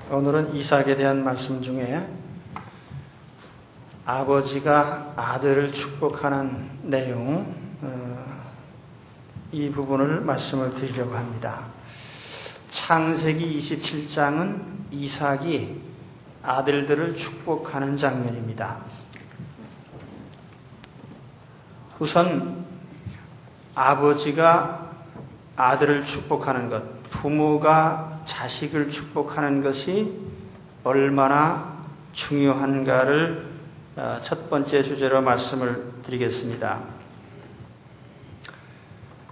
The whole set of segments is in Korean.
오늘은 이삭에 대한 말씀 중에 아버지가 아들을 축복하는 내용, 이 부분을 말씀을 드리려고 합니다. 창세기 27장은 이삭이 아들들을 축복하는 장면입니다. 우선 아버지가 아들을 축복하는 것, 부모가 자식을 축복하는 것이 얼마나 중요한가를 첫 번째 주제로 말씀을 드리겠습니다.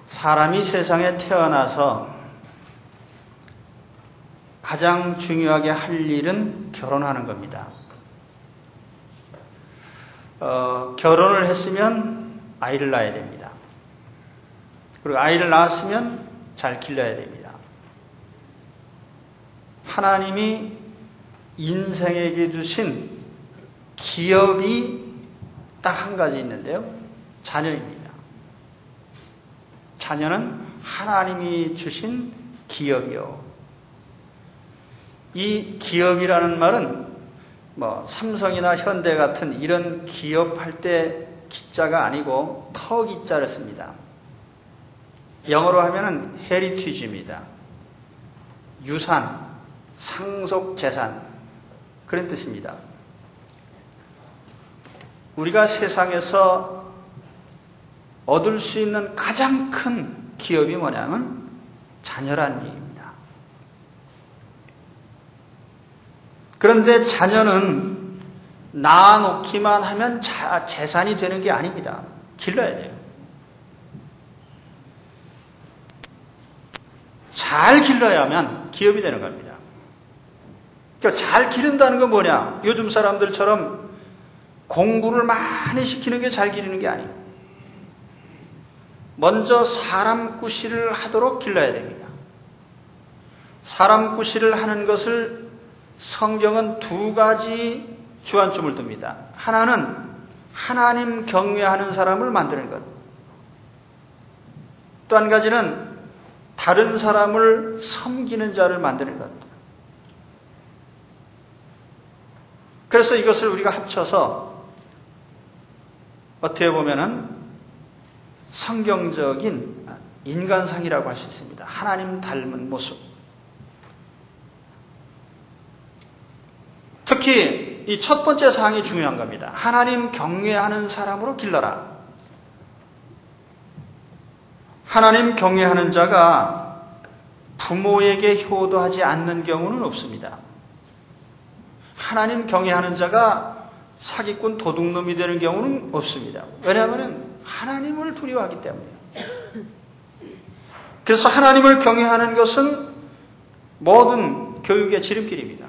사람이 세상에 태어나서 가장 중요하게 할 일은 결혼하는 겁니다. 결혼을 했으면 아이를 낳아야 됩니다. 그리고 아이를 낳았으면 잘 길러야 됩니다. 하나님이 인생에게 주신 기업이 딱 한 가지 있는데요. 자녀입니다. 자녀는 하나님이 주신 기업이요. 이 기업이라는 말은 삼성이나 현대 같은 이런 기업 할 때 기자가 아니고 터 기자를 씁니다. 영어로 하면은 헤리티지입니다. 유산, 상속 재산, 그런 뜻입니다. 우리가 세상에서 얻을 수 있는 가장 큰 기업이 뭐냐면 자녀란 얘기입니다. 그런데 자녀는 낳아놓기만 하면 재산이 되는 게 아닙니다. 길러야 돼요. 잘 길러야만 기업이 되는 겁니다. 그러니까 잘 기른다는 건 뭐냐? 요즘 사람들처럼 공부를 많이 시키는 게 잘 기르는 게 아니에요. 먼저 사람 구실을 하도록 길러야 됩니다. 사람 구실을 하는 것을 성경은 두 가지 주안점을 둡니다. 하나는 하나님 경외하는 사람을 만드는 것. 또 한 가지는 다른 사람을 섬기는 자를 만드는 것. 그래서 이것을 우리가 합쳐서 어떻게 보면은 성경적인 인간상이라고 할 수 있습니다. 하나님 닮은 모습. 특히 이 첫 번째 사항이 중요한 겁니다. 하나님 경외하는 사람으로 길러라. 하나님 경외하는 자가 부모에게 효도하지 않는 경우는 없습니다. 하나님 경외하는 자가 사기꾼 도둑놈이 되는 경우는 없습니다. 왜냐하면 하나님을 두려워하기 때문이에요. 그래서 하나님을 경외하는 것은 모든 교육의 지름길입니다.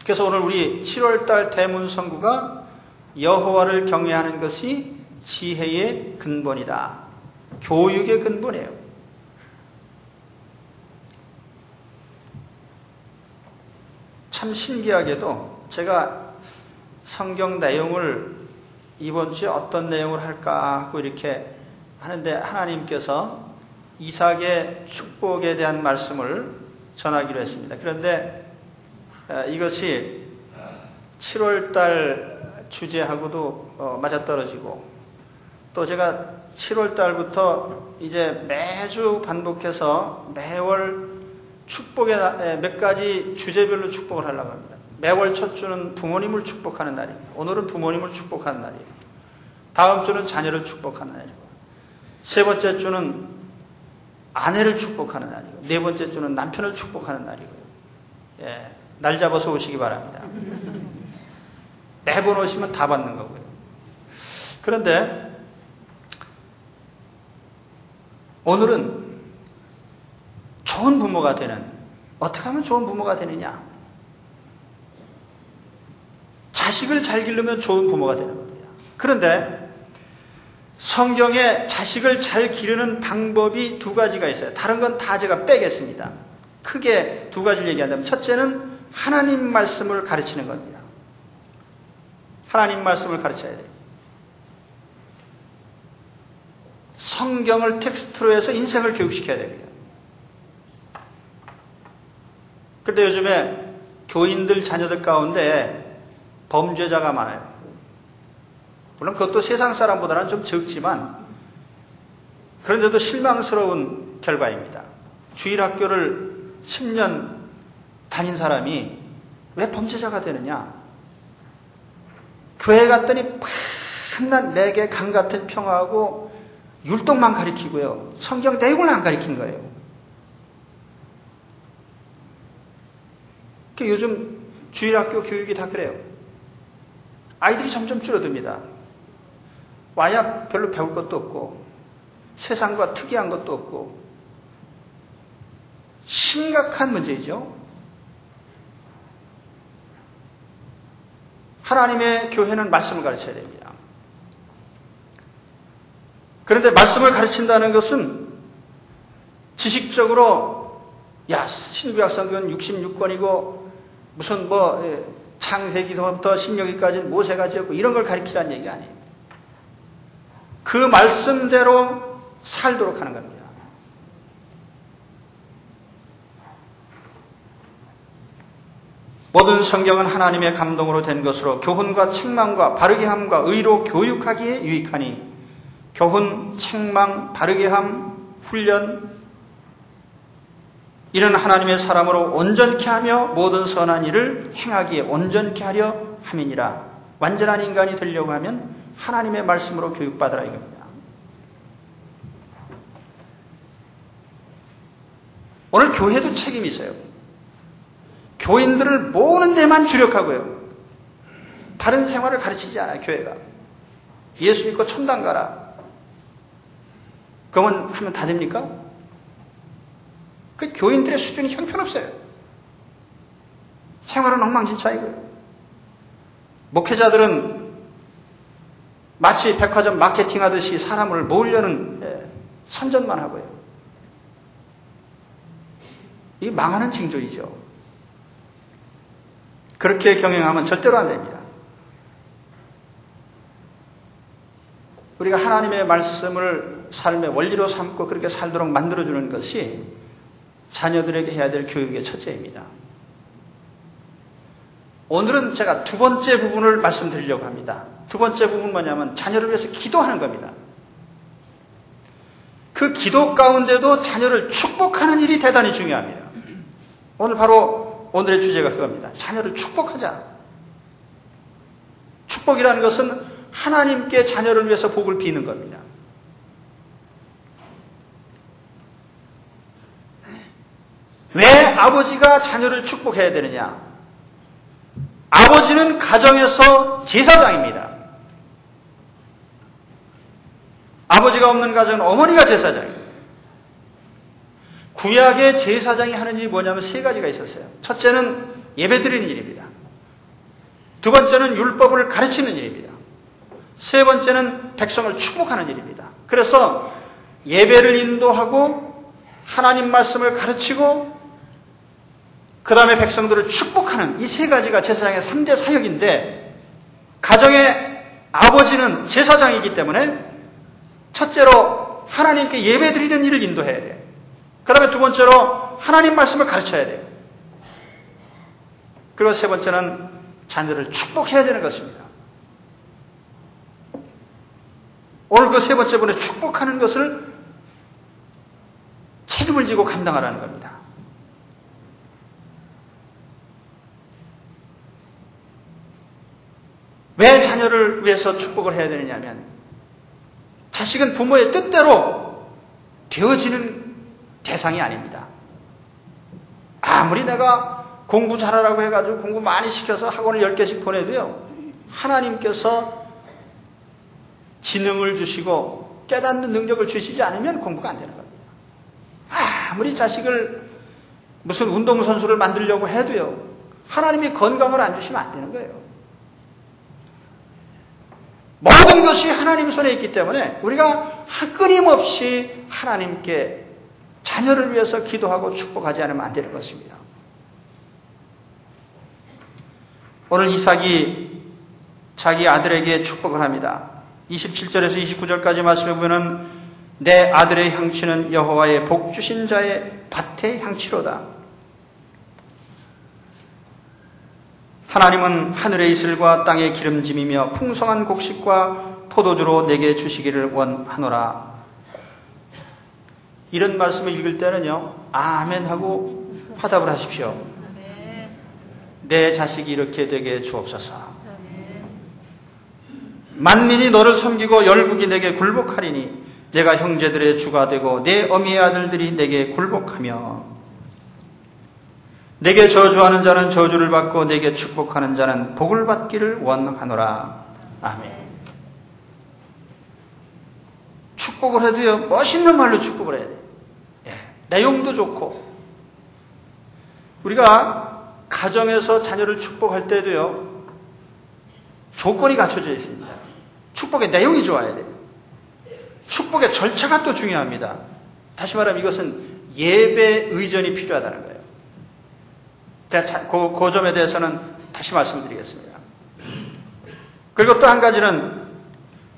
그래서 오늘 우리 7월달 대문성구가 여호와를 경외하는 것이 지혜의 근본이다. 교육의 근본이에요. 참 신기하게도 제가 성경 내용을 이번 주에 어떤 내용을 할까 하고 이렇게 하는데 하나님께서 이삭의 축복에 대한 말씀을 전하기로 했습니다. 그런데 이것이 7월달 주제하고도 맞아떨어지고 또 제가 7월달부터 이제 매주 반복해서 매월 축복의 몇 가지 주제별로 축복을 하려고 합니다. 매월 첫 주는 부모님을 축복하는 날입니다. 오늘은 부모님을 축복하는 날이에요. 다음 주는 자녀를 축복하는 날이고, 세 번째 주는 아내를 축복하는 날이고, 네 번째 주는 남편을 축복하는 날이고요. 예, 날 잡아서 오시기 바랍니다. 매번 오시면 다 받는 거고요. 그런데 오늘은 좋은 부모가 되는, 어떻게 하면 좋은 부모가 되느냐? 자식을 잘 기르면 좋은 부모가 되는 겁니다. 그런데 성경에 자식을 잘 기르는 방법이 두 가지가 있어요. 다른 건 다 제가 빼겠습니다. 크게 두 가지를 얘기한다면, 첫째는 하나님 말씀을 가르치는 겁니다. 하나님 말씀을 가르쳐야 돼요. 성경을 텍스트로 해서 인생을 교육시켜야 됩니다. 그런데 요즘에 교인들 자녀들 가운데 범죄자가 많아요. 물론 그것도 세상 사람보다는 좀 적지만 그런데도 실망스러운 결과입니다. 주일학교를 10년 다닌 사람이 왜 범죄자가 되느냐? 교회 갔더니 밤낮 내게 강 같은 평화하고 율동만 가리키고요. 성경 내용을 안 가리킨 거예요. 요즘 주일학교 교육이 다 그래요. 아이들이 점점 줄어듭니다. 와야 별로 배울 것도 없고 세상과 특이한 것도 없고 심각한 문제이죠. 하나님의 교회는 말씀을 가르쳐야 됩니다. 그런데 말씀을 가르친다는 것은 지식적으로 신구약성경은 66권이고 무슨 창세기서부터 신명기까지 모세가 지었고 이런 걸 가르치라는 얘기가 아니에요. 그 말씀대로 살도록 하는 겁니다. 모든 성경은 하나님의 감동으로 된 것으로 교훈과 책망과 바르게 함과 의로 교육하기에 유익하니 교훈, 책망, 바르게 함, 훈련 이는 하나님의 사람으로 온전케 하며 모든 선한 일을 행하기에 온전케 하려 함이니라. 완전한 인간이 되려고 하면 하나님의 말씀으로 교육받으라 이겁니다. 오늘 교회도 책임이 있어요. 교인들을 모으는 데만 주력하고요. 바른 생활을 가르치지 않아요, 교회가. 예수 믿고 천당 가라. 그러면 하면 다 됩니까? 그 교인들의 수준이 형편없어요. 생활은 엉망진창이고요. 목회자들은 마치 백화점 마케팅 하듯이 사람을 모으려는 선전만 하고요. 이 망하는 징조이죠. 그렇게 경영하면 절대로 안 됩니다. 우리가 하나님의 말씀을 삶의 원리로 삼고 그렇게 살도록 만들어주는 것이 자녀들에게 해야 될 교육의 첫째입니다. 오늘은 제가 두 번째 부분을 말씀드리려고 합니다. 두 번째 부분은 뭐냐면 자녀를 위해서 기도하는 겁니다. 그 기도 가운데도 자녀를 축복하는 일이 대단히 중요합니다. 오늘 바로 오늘의 주제가 그겁니다. 자녀를 축복하자. 축복이라는 것은 하나님께 자녀를 위해서 복을 비는 겁니다. 왜 아버지가 자녀를 축복해야 되느냐? 아버지는 가정에서 제사장입니다. 아버지가 없는 가정은 어머니가 제사장입니다. 구약의 제사장이 하는 일이 뭐냐면 세 가지가 있었어요. 첫째는 예배드리는 일입니다. 두 번째는 율법을 가르치는 일입니다. 세 번째는 백성을 축복하는 일입니다. 그래서 예배를 인도하고 하나님 말씀을 가르치고 그 다음에 백성들을 축복하는 이 세 가지가 제사장의 3대 사역인데 가정의 아버지는 제사장이기 때문에 첫째로 하나님께 예배드리는 일을 인도해야 돼요. 그 다음에 두 번째로 하나님 말씀을 가르쳐야 돼요. 그리고 세 번째는 자녀를 축복해야 되는 것입니다. 오늘 그 세 번째 분에 축복하는 것을 책임을 지고 감당하라는 겁니다. 왜 자녀를 위해서 축복을 해야 되느냐면 자식은 부모의 뜻대로 되어지는 대상이 아닙니다. 아무리 내가 공부 잘하라고 해가지고 공부 많이 시켜서 학원을 10개씩 보내도요. 하나님께서 지능을 주시고 깨닫는 능력을 주시지 않으면 공부가 안 되는 겁니다. 아무리 자식을 무슨 운동선수를 만들려고 해도요. 하나님이 건강을 안 주시면 안 되는 거예요. 모든 것이 하나님 손에 있기 때문에 우리가 끊임없이 하나님께 자녀를 위해서 기도하고 축복하지 않으면 안 되는 것입니다. 오늘 이삭이 자기 아들에게 축복을 합니다. 27절에서 29절까지 말씀해 보면은 내 아들의 향취는 여호와의 복 주신 자의 밭의 향취로다. 하나님은 하늘의 이슬과 땅의 기름짐이며 풍성한 곡식과 포도주로 내게 주시기를 원하노라. 이런 말씀을 읽을 때는요, 아멘 하고 화답을 하십시오. 내 자식이 이렇게 되게 주옵소서. 만민이 너를 섬기고 열국이 내게 굴복하리니 내가 형제들의 주가 되고 내 어미의 아들들이 내게 굴복하며 내게 저주하는 자는 저주를 받고 내게 축복하는 자는 복을 받기를 원하노라. 아멘. 축복을 해도요, 멋있는 말로 축복을 해야 돼요. 예, 내용도 좋고. 우리가 가정에서 자녀를 축복할 때도요, 조건이 갖춰져 있습니다. 축복의 내용이 좋아야 돼요. 축복의 절차가 또 중요합니다. 다시 말하면 이것은 예배 의전이 필요하다는 거예요. 그 점에 대해서는 다시 말씀드리겠습니다. 그리고 또 한 가지는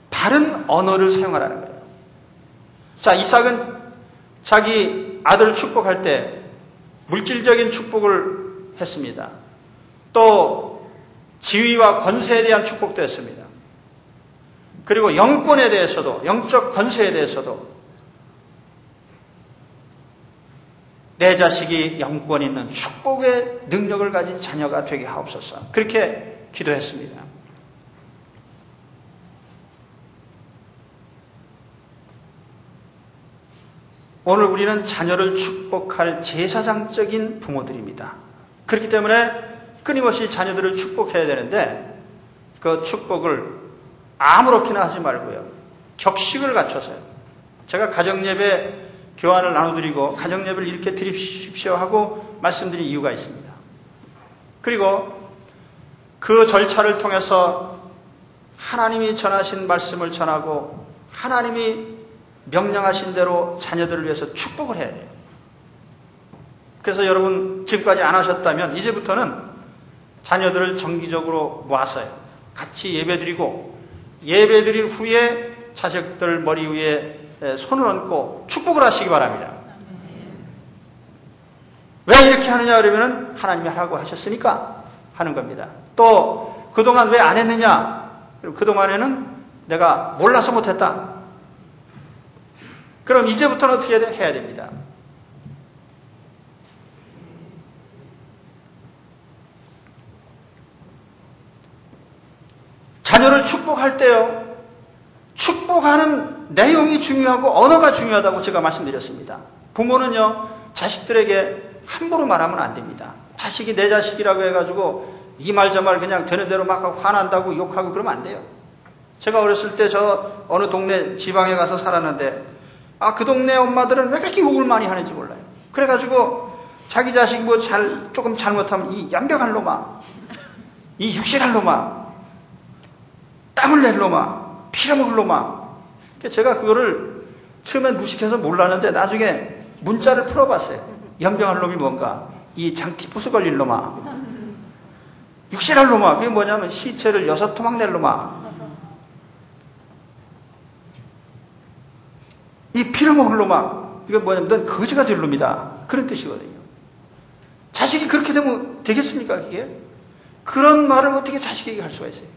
바른 언어를 사용하라는 거예요. 자, 이삭은 자기 아들을 축복할 때 물질적인 축복을 했습니다. 또 지위와 권세에 대한 축복도 했습니다. 그리고 영권에 대해서도, 영적 권세에 대해서도 내 자식이 영권 있는 축복의 능력을 가진 자녀가 되게 하옵소서. 그렇게 기도했습니다. 오늘 우리는 자녀를 축복할 제사장적인 부모들입니다. 그렇기 때문에 끊임없이 자녀들을 축복해야 되는데 그 축복을 아무렇게나 하지 말고요. 격식을 갖춰서요. 제가 가정예배 교환을 나눠드리고 가정예배를 이렇게 드리십시오 하고 말씀드린 이유가 있습니다. 그리고 그 절차를 통해서 하나님이 전하신 말씀을 전하고 하나님이 명령하신 대로 자녀들을 위해서 축복을 해야 돼요. 그래서 여러분 지금까지 안 하셨다면 이제부터는 자녀들을 정기적으로 모아서요. 같이 예배드리고 예배드린 후에 자식들 머리 위에 손을 얹고 축복을 하시기 바랍니다. 왜 이렇게 하느냐 그러면 하나님이 하라고 하셨으니까 하는 겁니다. 또 그동안 왜 안 했느냐? 그동안에는 내가 몰라서 못했다. 그럼 이제부터는 어떻게 해야 됩니다. 자녀를 축복할 때요, 축복하는 내용이 중요하고 언어가 중요하다고 제가 말씀드렸습니다. 부모는요, 자식들에게 함부로 말하면 안 됩니다. 자식이 내 자식이라고 해가지고 이 말 저 말 그냥 되는 대로 막 하고 화난다고 욕하고 그러면 안 돼요. 제가 어렸을 때 저 어느 동네 지방에 가서 살았는데 그 동네 엄마들은 왜 그렇게 욕을 많이 하는지 몰라요. 그래가지고 자기 자식 뭐 조금 잘못하면 이 연병할 놈아, 이 육실할 놈아, 땀을 낼 놈아, 피려먹을 놈아. 제가 그거를 처음엔 무식해서 몰랐는데 나중에 문자를 풀어봤어요. 연병할 놈이 뭔가, 이 장티푸스 걸릴 놈아, 육실할 놈아. 그게 뭐냐면 시체를 6토막 낼 놈아, 이 피려먹을 놈아. 이게 뭐냐면 넌 거지가 될 놈이다. 그런 뜻이거든요. 자식이 그렇게 되면 되겠습니까? 그게? 그런 말을 어떻게 자식에게 할 수가 있어요?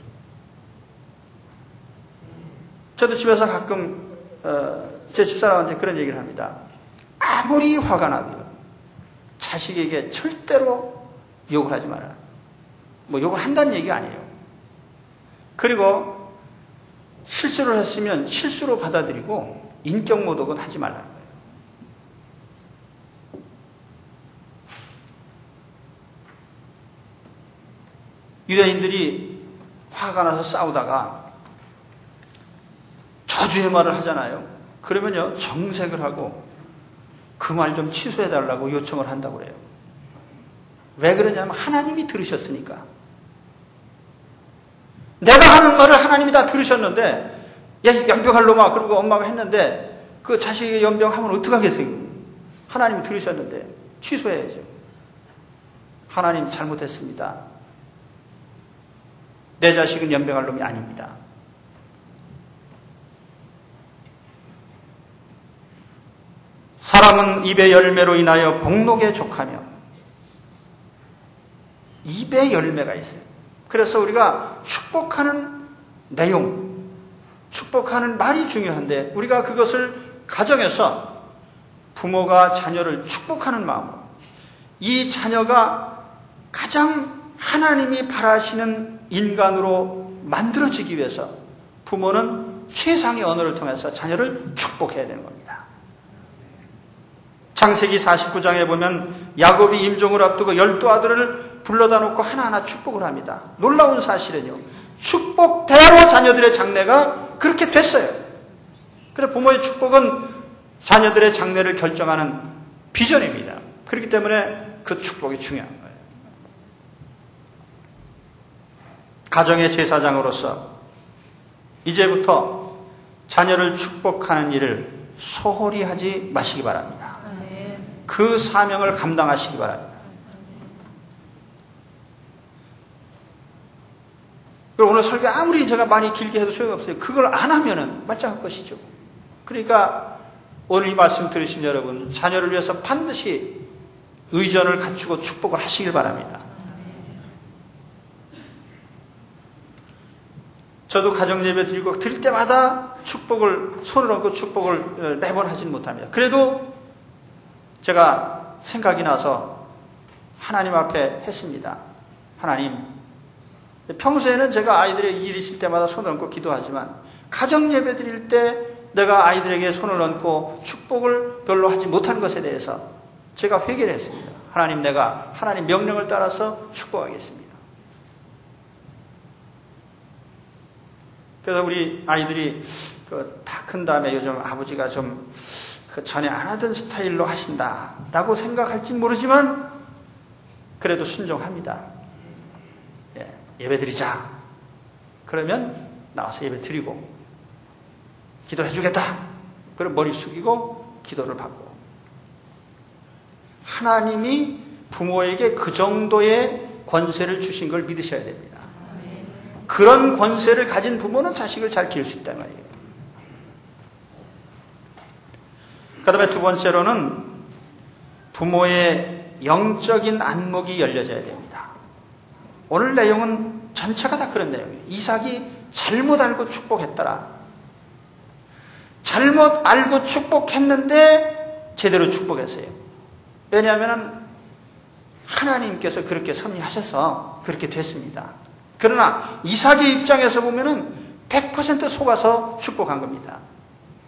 저도 집에서 가끔 제 집사람한테 그런 얘기를 합니다. 아무리 화가 나도요, 자식에게 절대로 욕을 하지 마라. 뭐 욕을 한다는 얘기가 아니에요. 그리고 실수를 했으면 실수로 받아들이고 인격 모독은 하지 말라는 거예요. 유대인들이 화가 나서 싸우다가 저주의 말을 하잖아요. 그러면요, 정색을 하고 그 말 좀 취소해달라고 요청을 한다고 그래요. 왜 그러냐면 하나님이 들으셨으니까. 내가 하는 말을 하나님이 다 들으셨는데, 야, 연병할 놈아, 그러고 엄마가 했는데 그 자식이 연병하면 어떡하겠어요? 하나님이 들으셨는데 취소해야죠. 하나님 잘못했습니다. 내 자식은 연병할 놈이 아닙니다. 사람은 입의 열매로 인하여 복록에 족하며 입에 열매가 있어요. 그래서 우리가 축복하는 내용, 축복하는 말이 중요한데 우리가 그것을 가정에서 부모가 자녀를 축복하는 마음으로 이 자녀가 가장 하나님이 바라시는 인간으로 만들어지기 위해서 부모는 최상의 언어를 통해서 자녀를 축복해야 되는 겁니다. 창세기 49장에 보면 야곱이 임종을 앞두고 12아들을 불러다 놓고 하나하나 축복을 합니다. 놀라운 사실은요, 축복대로 자녀들의 장래가 그렇게 됐어요. 그래서 부모의 축복은 자녀들의 장래를 결정하는 비전입니다. 그렇기 때문에 그 축복이 중요한 거예요. 가정의 제사장으로서 이제부터 자녀를 축복하는 일을 소홀히 하지 마시기 바랍니다. 그 사명을 감당하시기 바랍니다. 그리고 오늘 설교 아무리 제가 많이 길게 해도 소용없어요. 그걸 안 하면은 말짱할 것이죠. 그러니까 오늘 이 말씀 들으신 여러분, 자녀를 위해서 반드시 의전을 갖추고 축복을 하시길 바랍니다. 저도 가정예배 드릴 때마다 축복을, 손을 얹고 축복을 매번 하지는 못합니다. 그래도 제가 생각이 나서 하나님 앞에 했습니다. 하나님, 평소에는 제가 아이들의 일 있을 때마다 손을 얹고 기도하지만 가정예배 드릴 때 내가 아이들에게 손을 얹고 축복을 별로 하지 못한 것에 대해서 제가 회개를 했습니다. 하나님, 내가 하나님 명령을 따라서 축복하겠습니다. 그래서 우리 아이들이 다 큰 다음에 요즘 아버지가 좀 전에 안 하던 스타일로 하신다라고 생각할지 모르지만 그래도 순종합니다. 예배 드리자. 그러면 나와서 예배 드리고 기도해 주겠다. 그럼 머리 숙이고 기도를 받고. 하나님이 부모에게 그 정도의 권세를 주신 걸 믿으셔야 됩니다. 그런 권세를 가진 부모는 자식을 잘 기를 수 있단 말이에요. 그 다음에 두 번째로는 부모의 영적인 안목이 열려져야 됩니다. 오늘 내용은 전체가 다 그런 내용이에요. 이삭이 잘못 알고 축복했더라. 잘못 알고 축복했는데 제대로 축복했어요. 왜냐하면 하나님께서 그렇게 섭리하셔서 그렇게 됐습니다. 그러나 이삭의 입장에서 보면은 100% 속아서 축복한 겁니다.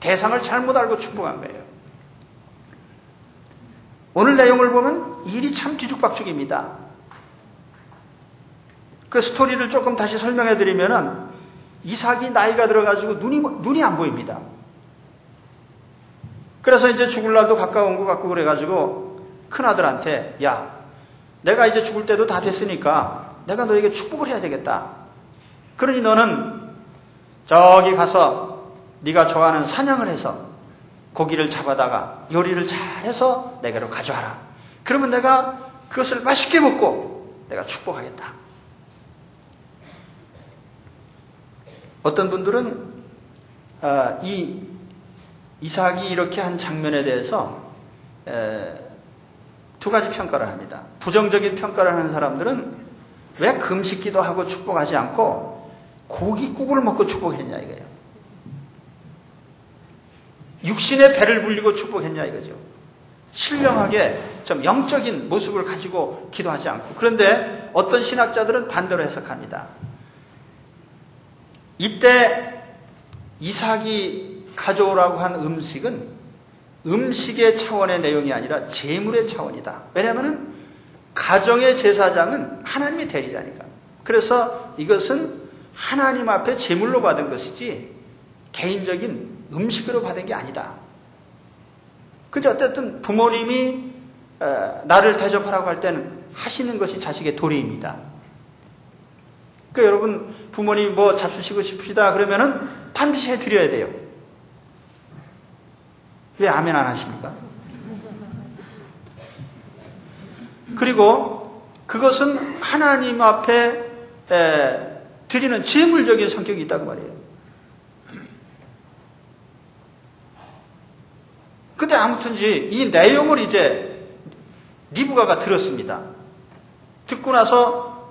대상을 잘못 알고 축복한 거예요. 오늘 내용을 보면 일이 참 뒤죽박죽입니다. 그 스토리를 조금 다시 설명해 드리면은 이삭이 나이가 들어가지고 눈이 안 보입니다. 그래서 이제 죽을 날도 가까운 것 같고 그래가지고 큰아들한테, 야, 내가 이제 죽을 때도 다 됐으니까 내가 너에게 축복을 해야 되겠다. 그러니 너는 저기 가서 네가 좋아하는 사냥을 해서 고기를 잡아다가 요리를 잘해서 내게로 가져와라. 그러면 내가 그것을 맛있게 먹고 내가 축복하겠다. 어떤 분들은 이 이삭이 이렇게 한 장면에 대해서 두 가지 평가를 합니다. 부정적인 평가를 하는 사람들은 왜 금식기도 하고 축복하지 않고 고깃국을 먹고 축복했냐 이거예요. 육신의 배를 불리고 축복했냐 이거죠. 신령하게 좀 영적인 모습을 가지고 기도하지 않고. 그런데 어떤 신학자들은 반대로 해석합니다. 이때 이삭이 가져오라고 한 음식은 음식의 차원의 내용이 아니라 제물의 차원이다. 왜냐하면 가정의 제사장은 하나님의 대리자니까. 그래서 이것은 하나님 앞에 제물로 받은 것이지 개인적인 음식으로 받은 게 아니다. 그죠? 어쨌든 부모님이 나를 대접하라고 할 때는 하시는 것이 자식의 도리입니다. 그러니까 여러분 부모님 뭐 잡수시고 싶으시다 그러면은 반드시 해드려야 돼요. 왜 아멘 안 하십니까? 그리고 그것은 하나님 앞에 드리는 제물적인 성격이 있다고 말이에요. 근데 아무튼지 이 내용을 이제 리브가가 들었습니다. 듣고 나서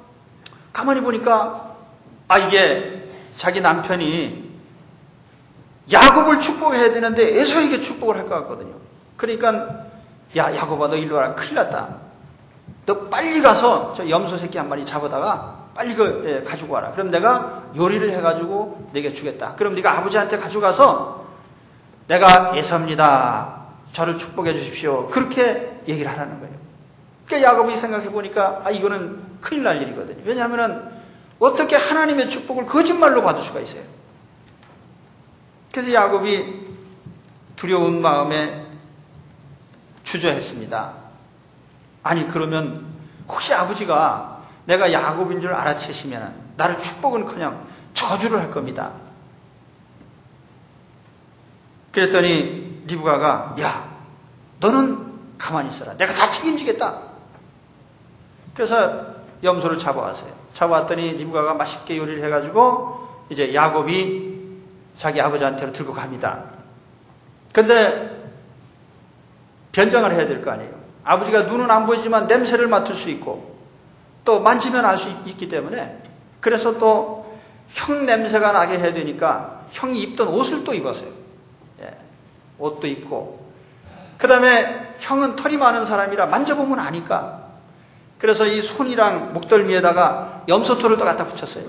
가만히 보니까 이게 자기 남편이 야곱을 축복해야 되는데 에서에게 축복을 할 것 같거든요. 그러니까 야곱아, 너 일로 와라. 큰일 났다. 너 빨리 가서 저 염소 새끼 한 마리 잡아다가 빨리 가지고 와라. 그럼 내가 요리를 해가지고 내게 주겠다. 그럼 네가 아버지한테 가져가서 내가 에서입니다. 저를 축복해 주십시오. 그렇게 얘기를 하라는 거예요. 그러니까 야곱이 생각해 보니까 이거는 큰일 날 일이거든요. 왜냐하면 어떻게 하나님의 축복을 거짓말로 받을 수가 있어요. 그래서 야곱이 두려운 마음에 주저했습니다. 아니 그러면 혹시 아버지가 내가 야곱인 줄 알아채시면 나를 축복은커녕 저주를 할 겁니다. 그랬더니 리브가가 너는 가만히 있어라. 내가 다 책임지겠다. 그래서 염소를 잡아왔어요. 잡아왔더니 리브가가 맛있게 요리를 해가지고 이제 야곱이 자기 아버지한테로 들고 갑니다. 근데 변장을 해야 될 거 아니에요. 아버지가 눈은 안 보이지만 냄새를 맡을 수 있고 또 만지면 알 수 있기 때문에 그래서 또 형 냄새가 나게 해야 되니까 형이 입던 옷을 또 입었어요. 옷도 입고 그 다음에 형은 털이 많은 사람이라 만져보면 아니까 그래서 이 손이랑 목덜미에다가 염소털을 또 갖다 붙였어요.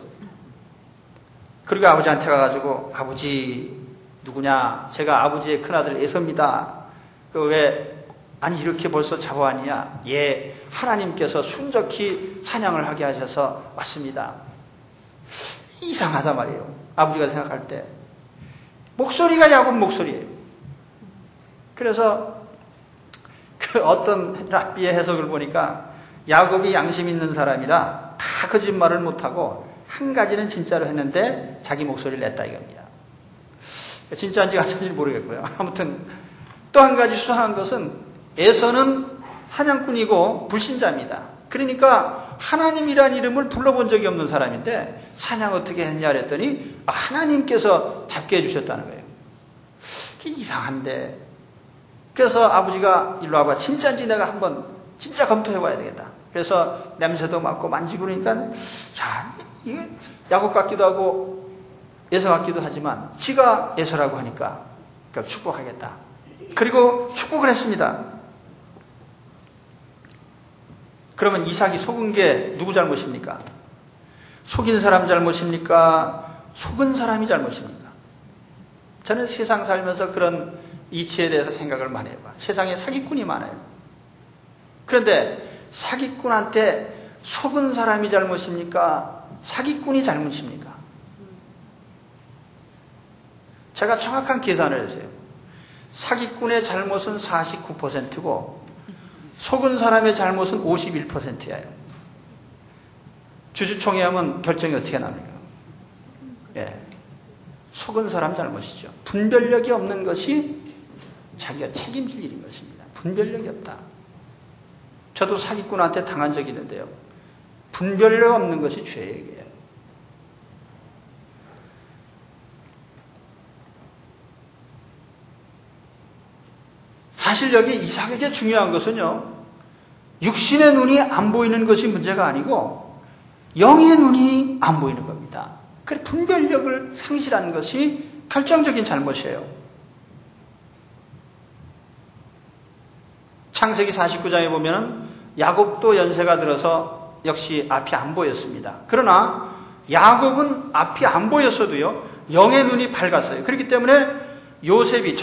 그리고 아버지한테 가가지고 아버지 누구냐? 제가 아버지의 큰아들 에서입니다. 아니 이렇게 벌써 잡아왔냐? 하나님께서 순적히 사냥을 하게 하셔서 왔습니다. 이상하단 말이에요. 아버지가 생각할 때 목소리가 야곱 목소리예요. 그래서 어떤 랍비의 해석을 보니까 야곱이 양심 있는 사람이라 다 거짓말을 못하고 한 가지는 진짜로 했는데 자기 목소리를 냈다 이겁니다. 진짜인지 가짜인지 모르겠고요. 아무튼 또 한 가지 수상한 것은 에서는 사냥꾼이고 불신자입니다. 그러니까 하나님이라는 이름을 불러본 적이 없는 사람인데 사냥 어떻게 했냐 그랬더니 하나님께서 잡게 해주셨다는 거예요. 이상한데 그래서 아버지가 일로 와봐. 진짜인지 내가 한번 진짜 검토해봐야 되겠다. 그래서 냄새도 맡고 만지고 그러니까 이게 야곱 같기도 하고 에서 같기도 하지만 지가 에서라고 하니까 그러니까 축복하겠다. 그리고 축복을 했습니다. 그러면 이삭이 속은 게 누구 잘못입니까? 속인 사람 잘못입니까? 속은 사람이 잘못입니까? 저는 세상 살면서 그런 이치에 대해서 생각을 많이 해봐. 세상에 사기꾼이 많아요. 그런데 사기꾼한테 속은 사람이 잘못입니까? 사기꾼이 잘못입니까? 제가 정확한 계산을 했어요. 사기꾼의 잘못은 49%고 속은 사람의 잘못은 51%예요. 주주총회 하면 결정이 어떻게 납니까? 속은 사람 잘못이죠. 분별력이 없는 것이 자기가 책임질 일인 것입니다. 분별력이 없다. 저도 사기꾼한테 당한 적이 있는데요. 분별력 없는 것이 죄예요. 사실 여기 이삭에게 중요한 것은요. 육신의 눈이 안 보이는 것이 문제가 아니고 영의 눈이 안 보이는 겁니다. 그 분별력을 상실하는 것이 결정적인 잘못이에요. 창세기 49장에 보면 야곱도 연세가 들어서 역시 앞이 안 보였습니다. 그러나 야곱은 앞이 안 보였어도요. 영의 눈이 밝았어요. 그렇기 때문에 요셉이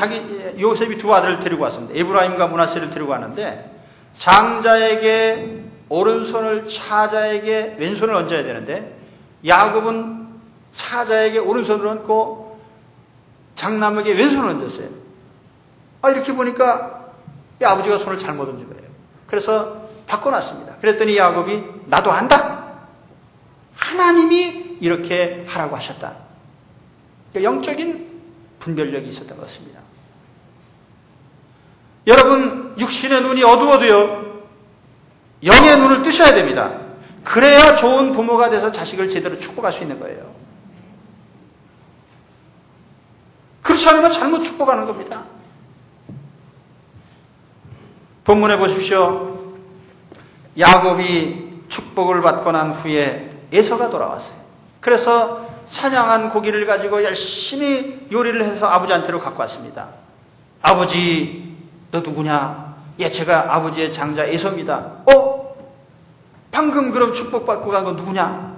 두 아들을 데리고 왔습니다. 에브라임과 므낫세를 데리고 왔는데 장자에게 오른손을 차자에게 왼손을 얹어야 되는데 야곱은 차자에게 오른손을 얹고 장남에게 왼손을 얹었어요. 이렇게 보니까 아버지가 손을 잘못 얹은 거예요. 그래서 바꿔놨습니다. 그랬더니 야곱이 나도 안다. 하나님이 이렇게 하라고 하셨다. 영적인 분별력이 있었던 것 같습니다. 여러분 육신의 눈이 어두워도요. 영의 눈을 뜨셔야 됩니다. 그래야 좋은 부모가 돼서 자식을 제대로 축복할 수 있는 거예요. 그렇지 않으면 잘못 축복하는 겁니다. 본문에 보십시오. 야곱이 축복을 받고 난 후에 에서가 돌아왔어요. 그래서 사냥한 고기를 가지고 열심히 요리를 해서 아버지한테로 갖고 왔습니다. 아버지, 너 누구냐? 예, 제가 아버지의 장자 에서입니다. 방금 그럼 축복받고 간 건 누구냐?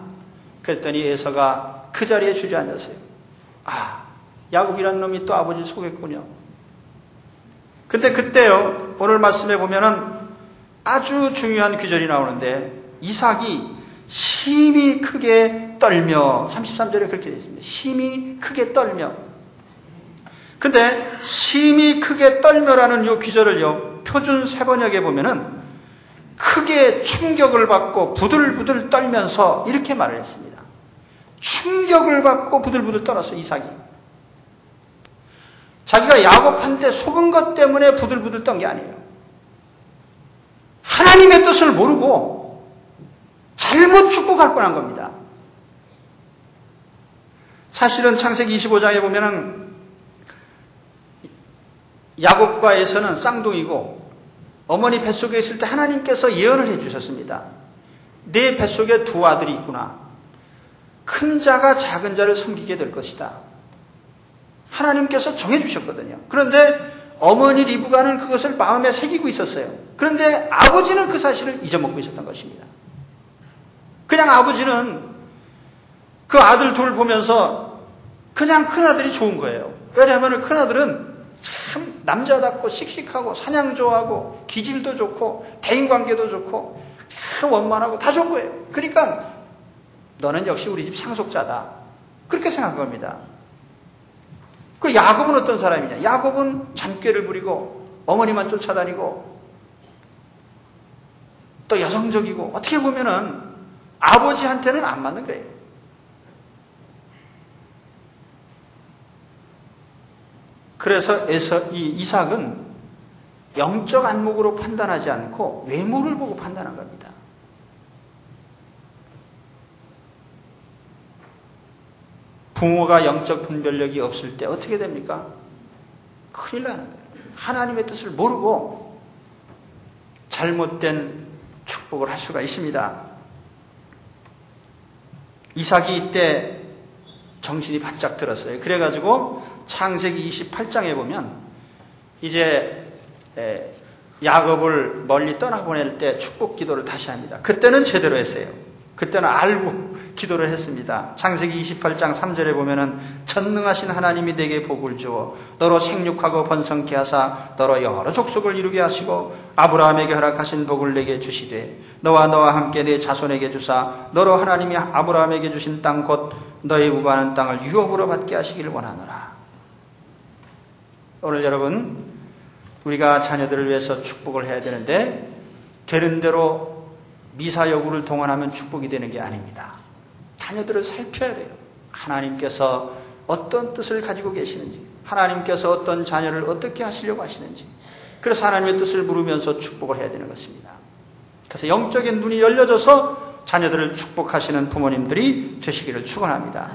그랬더니 에서가 그 자리에 주저앉았어요. 야곱이라는 놈이 또 아버지를 속였군요. 근데 그때요, 오늘 말씀에 보면은 아주 중요한 귀절이 나오는데, 이삭이 심히 크게 떨며, 33절에 그렇게 되어 있습니다. 심히 크게 떨며. 근데 심히 크게 떨며라는 이 귀절을요, 표준 세번역에 보면은 크게 충격을 받고 부들부들 떨면서 이렇게 말을 했습니다. 충격을 받고 부들부들 떨었어, 이삭이. 자기가 야곱한테 속은 것 때문에 부들부들 떤 게 아니에요. 하나님의 뜻을 모르고 잘못 축복할 뻔한 겁니다. 사실은 창세기 25장에 보면은 야곱과 에서는 쌍둥이고 어머니 뱃속에 있을 때 하나님께서 예언을 해주셨습니다. 내 뱃속에 두 아들이 있구나. 큰 자가 작은 자를 섬기게 될 것이다. 하나님께서 정해주셨거든요. 그런데 어머니 리브가는 그것을 마음에 새기고 있었어요. 그런데 아버지는 그 사실을 잊어먹고 있었던 것입니다. 그냥 아버지는 그 아들 둘 보면서 그냥 큰아들이 좋은 거예요. 왜냐하면 큰아들은 참 남자답고 씩씩하고 사냥 좋아하고 기질도 좋고 대인관계도 좋고 참 원만하고 다 좋은 거예요. 그러니까 너는 역시 우리 집 상속자다. 그렇게 생각한 겁니다. 그 야곱은 어떤 사람이냐? 야곱은 잔꾀를 부리고 어머니만 쫓아다니고 또 여성적이고 어떻게 보면은 아버지한테는 안 맞는 거예요. 그래서 이삭은 영적 안목으로 판단하지 않고 외모를 보고 판단한 겁니다. 부모가 영적 분별력이 없을 때 어떻게 됩니까? 큰일 나는 거예요. 하나님의 뜻을 모르고 잘못된 축복을 할 수가 있습니다. 이삭이 이때 정신이 바짝 들었어요. 그래가지고 창세기 28장에 보면 이제 야곱을 멀리 떠나보낼 때 축복 기도를 다시 합니다. 그때는 제대로 했어요. 그때는 알고 기도를 했습니다. 창세기 28장 3절에 보면은 전능하신 하나님이 내게 복을 주어 너로 생육하고 번성케 하사 너로 여러 족속을 이루게 하시고 아브라함에게 허락하신 복을 내게 주시되 너와 함께 내 자손에게 주사 너로 하나님이 아브라함에게 주신 땅 곧 너의 우거하는 땅을 유업으로 받게 하시기를 원하노라. 오늘 여러분, 우리가 자녀들을 위해서 축복을 해야 되는데 되는 대로 미사여구를 동원하면 축복이 되는 게 아닙니다. 자녀들을 살펴야 돼요. 하나님께서 어떤 뜻을 가지고 계시는지, 하나님께서 어떤 자녀를 어떻게 하시려고 하시는지, 그래서 하나님의 뜻을 물으면서 축복을 해야 되는 것입니다. 그래서 영적인 눈이 열려져서 자녀들을 축복하시는 부모님들이 되시기를 축원합니다.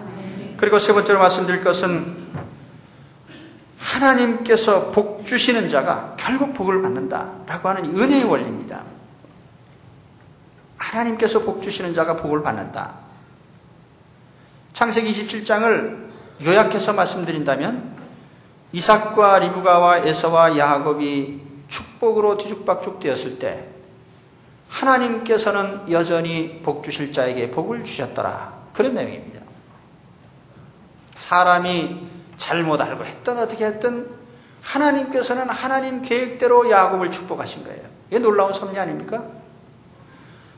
그리고 세 번째로 말씀드릴 것은 하나님께서 복 주시는 자가 결국 복을 받는다라고 하는 은혜의 원리입니다. 하나님께서 복 주시는 자가 복을 받는다. 창세기 27장을 요약해서 말씀드린다면 이삭과 리브가와 에서와 야곱이 축복으로 뒤죽박죽 되었을 때 하나님께서는 여전히 복 주실 자에게 복을 주셨더라. 그런 내용입니다. 사람이 잘못 알고 했든 어떻게 했든 하나님께서는 하나님 계획대로 야곱을 축복하신 거예요. 이게 놀라운 섭리 아닙니까?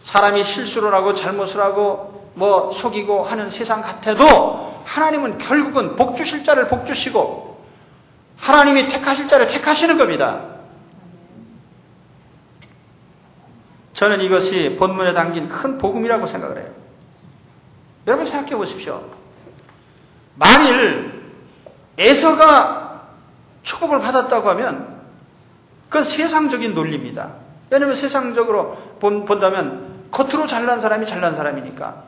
사람이 실수를 하고 잘못을 하고 속이고 하는 세상 같아도 하나님은 결국은 복 주실 자를 복 주시고 하나님이 택하실 자를 택하시는 겁니다. 저는 이것이 본문에 담긴 큰 복음이라고 생각을 해요. 여러분 생각해 보십시오. 만일 에서가 축복을 받았다고 하면 그건 세상적인 논리입니다. 왜냐하면 세상적으로 본다면 겉으로 잘난 사람이 잘난 사람이니까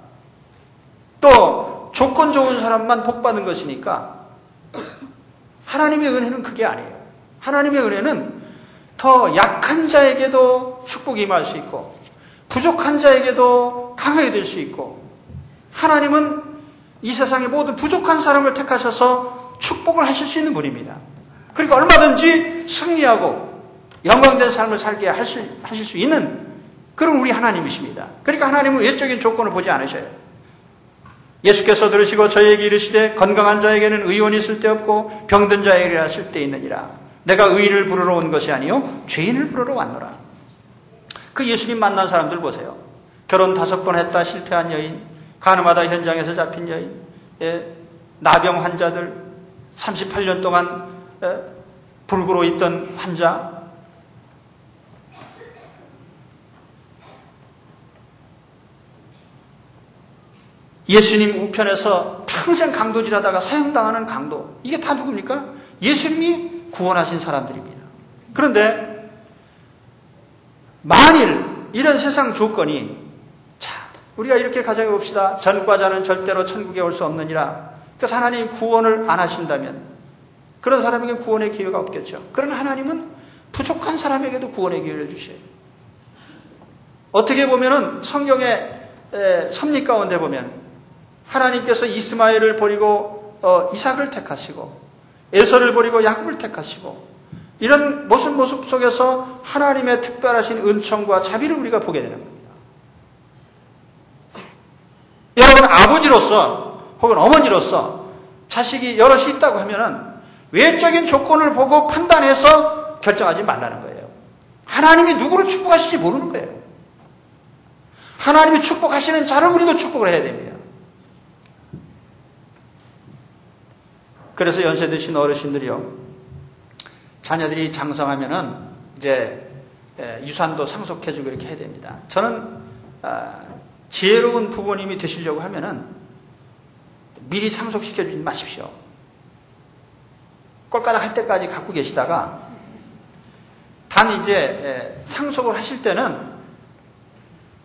또 조건 좋은 사람만 복 받는 것이니까 하나님의 은혜는 그게 아니에요. 하나님의 은혜는 더 약한 자에게도 축복이 임할 수 있고 부족한 자에게도 강하게 될 수 있고, 하나님은 이 세상의 모든 부족한 사람을 택하셔서 축복을 하실 수 있는 분입니다. 그러니까 얼마든지 승리하고 영광된 삶을 살게 하실 수 있는 그런 우리 하나님이십니다. 그러니까 하나님은 외적인 조건을 보지 않으셔요. 예수께서 들으시고 저에게 이르시되 건강한 자에게는 의원이 쓸데없고 병든 자에게라 쓸데있느니라. 내가 의인을 부르러 온 것이 아니요 죄인을 부르러 왔노라. 그 예수님 만난 사람들 보세요. 결혼 5번 했다 실패한 여인, 가늠하다 현장에서 잡힌 여인, 나병 환자들, 38년 동안 불구로 있던 환자, 예수님 우편에서 평생 강도질하다가 사형당하는 강도, 이게 다 누굽니까? 예수님이 구원하신 사람들입니다. 그런데 만일 이런 세상 조건이, 자, 우리가 이렇게 가정해 봅시다. 전과자는 절대로 천국에 올 수 없느니라. 그래서 하나님 구원을 안 하신다면 그런 사람에게 구원의 기회가 없겠죠. 그러나 하나님은 부족한 사람에게도 구원의 기회를 주셔요. 어떻게 보면은 성경의 섭리 가운데 보면 하나님께서 이스마엘을 버리고 이삭을 택하시고 에서를 버리고 야곱을 택하시고, 이런 모습 속에서 하나님의 특별하신 은총과 자비를 우리가 보게 되는 겁니다. 여러분, 아버지로서 혹은 어머니로서 자식이 여럿이 있다고 하면은 외적인 조건을 보고 판단해서 결정하지 말라는 거예요. 하나님이 누구를 축복하실지 모르는 거예요. 하나님이 축복하시는 자를 우리도 축복을 해야 됩니다. 그래서 연세 드신 어르신들이요, 자녀들이 장성하면은 이제 유산도 상속해주고 이렇게 해야 됩니다. 저는 지혜로운 부모님이 되시려고 하면은 미리 상속시켜주지 마십시오. 꼴까닥 할 때까지 갖고 계시다가 단 이제 상속을 하실 때는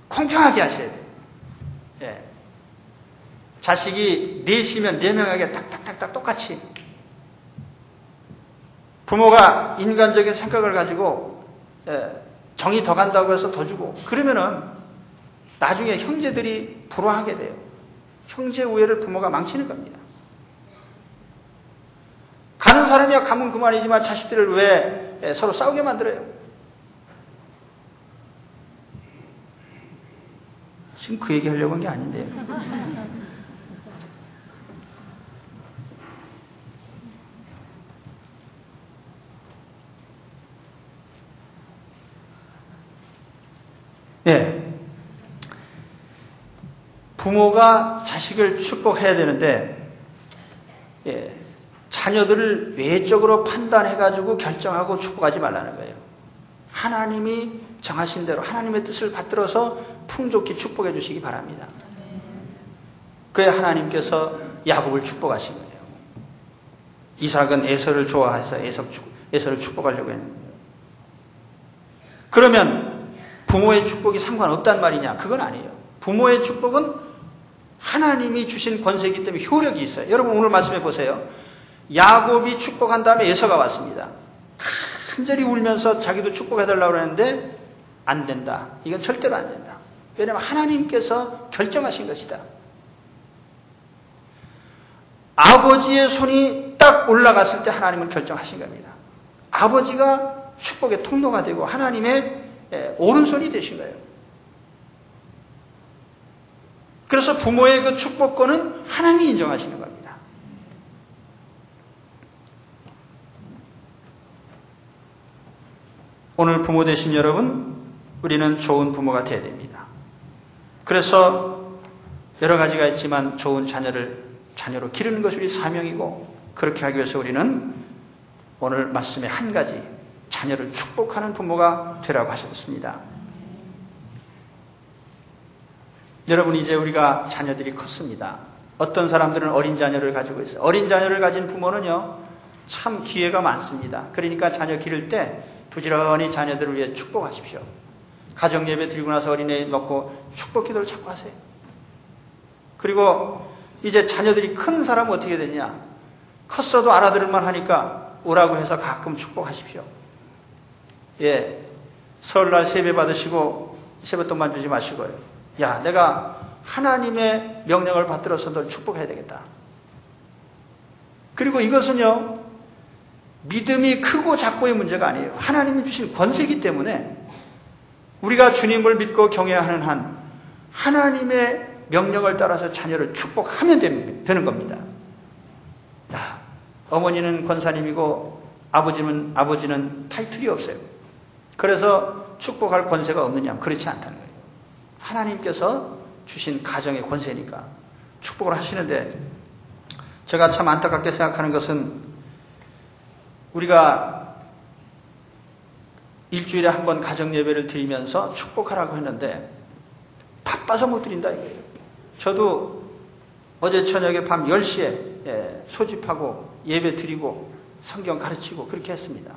공평하게 하셔야 돼요. 자식이 넷이면 4명에게 딱딱딱딱 똑같이, 부모가 인간적인 생각을 가지고 정이 더 간다고 해서 더 주고 그러면은 나중에 형제들이 불화하게 돼요. 형제 우애를 부모가 망치는 겁니다. 가는 사람이야 가면 그만이지만 자식들을 왜 서로 싸우게 만들어요? 지금 그 얘기 하려고 한 게 아닌데요. 부모가 자식을 축복해야 되는데, 자녀들을 외적으로 판단해가지고 결정하고 축복하지 말라는 거예요. 하나님이 정하신 대로 하나님의 뜻을 받들어서 풍족히 축복해 주시기 바랍니다. 그래야 하나님께서 야곱을 축복하신 거예요. 이삭은 에서를 좋아해서 에서를 축복하려고 했는데, 그러면 부모의 축복이 상관없단 말이냐? 그건 아니에요. 부모의 축복은 하나님이 주신 권세이기 때문에 효력이 있어요. 여러분 오늘 말씀해 보세요. 야곱이 축복한 다음에 에서가 왔습니다. 간절히 울면서 자기도 축복해달라고 그러는데 안 된다. 이건 절대로 안 된다. 왜냐하면 하나님께서 결정하신 것이다. 아버지의 손이 딱 올라갔을 때 하나님은 결정하신 겁니다. 아버지가 축복의 통로가 되고 하나님의 오른손이 되신 거예요. 그래서 부모의 그 축복권은 하나님이 인정하시는 겁니다. 오늘 부모 되신 여러분, 우리는 좋은 부모가 되어야 됩니다. 그래서 여러 가지가 있지만 좋은 자녀로 기르는 것이 우리 사명이고, 그렇게 하기 위해서 우리는 오늘 말씀의 한 가지, 자녀를 축복하는 부모가 되라고 하셨습니다. 여러분, 이제 우리가 자녀들이 컸습니다. 어떤 사람들은 어린 자녀를 가지고 있어요. 어린 자녀를 가진 부모는요, 참 기회가 많습니다. 그러니까 자녀 기를 때 부지런히 자녀들을 위해 축복하십시오. 가정예배 드리고 나서 어린애 놓고 축복 기도를 자꾸 하세요. 그리고 이제 자녀들이 큰 사람은 어떻게 되냐? 컸어도 알아들을만 하니까 오라고 해서 가끔 축복하십시오. 설날 세배 받으시고 세뱃돈만 주지 마시고요. 야, 내가 하나님의 명령을 받들어서 널 축복해야 되겠다. 그리고 이것은요, 믿음이 크고 작고의 문제가 아니에요. 하나님이 주신 권세이기 때문에 우리가 주님을 믿고 경외하는 한 하나님의 명령을 따라서 자녀를 축복하면 되는 겁니다. 야, 어머니는 권사님이고 아버지는 타이틀이 없어요. 그래서 축복할 권세가 없느냐? 그렇지 않다는 거예요. 하나님께서 주신 가정의 권세니까 축복을 하시는데, 제가 참 안타깝게 생각하는 것은 우리가 일주일에 한 번 가정 예배를 드리면서 축복하라고 했는데 바빠서 못 드린다 이거예요. 저도 어제 저녁에 밤 10시에 소집하고 예배 드리고 성경 가르치고 그렇게 했습니다.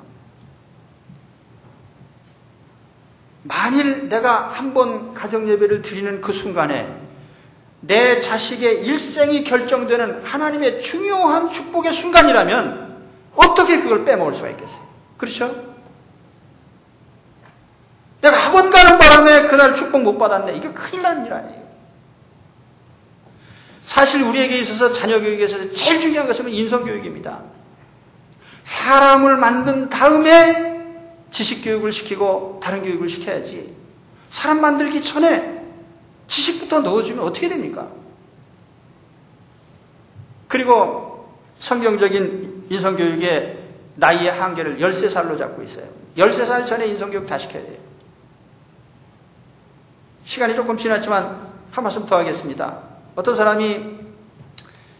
만일 내가 한 번 가정 예배를 드리는 그 순간에 내 자식의 일생이 결정되는 하나님의 중요한 축복의 순간이라면 어떻게 그걸 빼먹을 수가 있겠어요? 그렇죠? 내가 학원 가는 바람에 그날 축복 못 받았네. 이게 큰일 난 일 아니에요. 사실 우리에게 있어서 자녀 교육에서 제일 중요한 것은 인성교육입니다. 사람을 만든 다음에 지식교육을 시키고 다른 교육을 시켜야지. 사람 만들기 전에 지식부터 넣어주면 어떻게 됩니까? 그리고 성경적인 인성교육의 나이의 한계를 13살로 잡고 있어요. 13살 전에 인성교육 다 시켜야 돼요. 시간이 조금 지났지만 한 말씀 더 하겠습니다. 어떤 사람이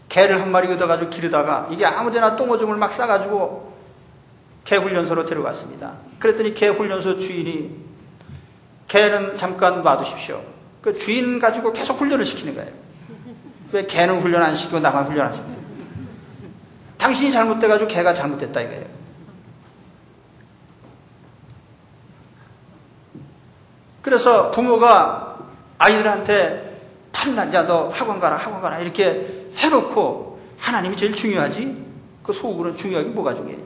개를 한 마리 얻어가지고 기르다가 이게 아무데나 똥오줌을 막 싸가지고 개 훈련소로 데려갔습니다. 그랬더니 개 훈련소 주인이 개는 잠깐 놔두십시오. 그 주인 가지고 계속 훈련을 시키는 거예요. 왜 개는 훈련 안 시키고 나만 훈련하십니까? 당신이 잘못돼가지고 개가 잘못됐다 이거예요. 그래서 부모가 아이들한테 밤낮 야 너 학원 가라 이렇게 해놓고 하나님이 제일 중요하지? 그 속으로는 중요하게 뭐가 중요해?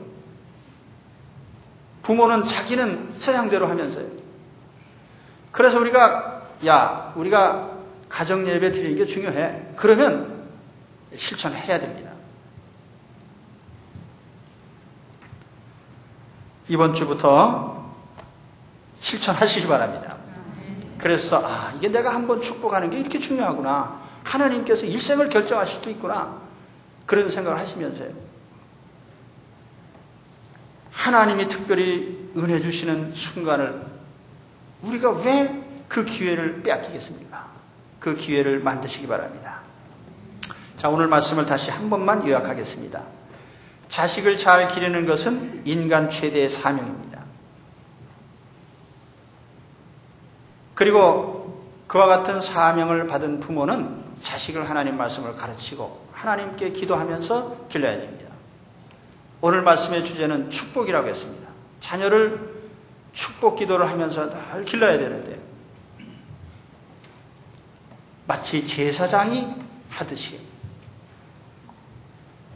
부모는 자기는 세상대로 하면서요. 그래서 우리가 가정 예배 드리는 게 중요해. 그러면 실천해야 됩니다. 이번 주부터 실천하시기 바랍니다. 그래서 이게 내가 한번 축복하는 게 이렇게 중요하구나. 하나님께서 일생을 결정하실 수도 있구나. 그런 생각을 하시면서요. 하나님이 특별히 은혜 주시는 순간을 우리가 왜 그 기회를 빼앗기겠습니까? 그 기회를 만드시기 바랍니다. 자, 오늘 말씀을 다시 한 번만 요약하겠습니다. 자식을 잘 기르는 것은 인간 최대의 사명입니다. 그리고 그와 같은 사명을 받은 부모는 자식을 하나님 말씀을 가르치고 하나님께 기도하면서 길러야 됩니다. 오늘 말씀의 주제는 축복이라고 했습니다. 자녀를 축복 기도를 하면서 늘 길러야 되는데 마치 제사장이 하듯이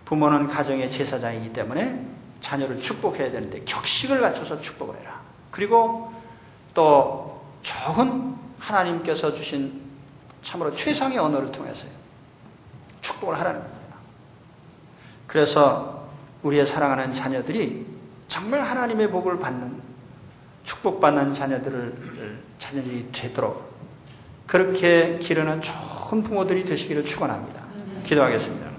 부모는 가정의 제사장이기 때문에 자녀를 축복해야 되는데 격식을 갖춰서 축복을 해라. 그리고 또 좋은 하나님께서 주신 참으로 최상의 언어를 통해서 축복을 하라는 겁니다. 그래서 우리의 사랑하는 자녀들이 정말 하나님의 복을 받는 축복받는 자녀들이 되도록 그렇게 기르는 좋은 부모들이 되시기를 축원합니다. 기도하겠습니다.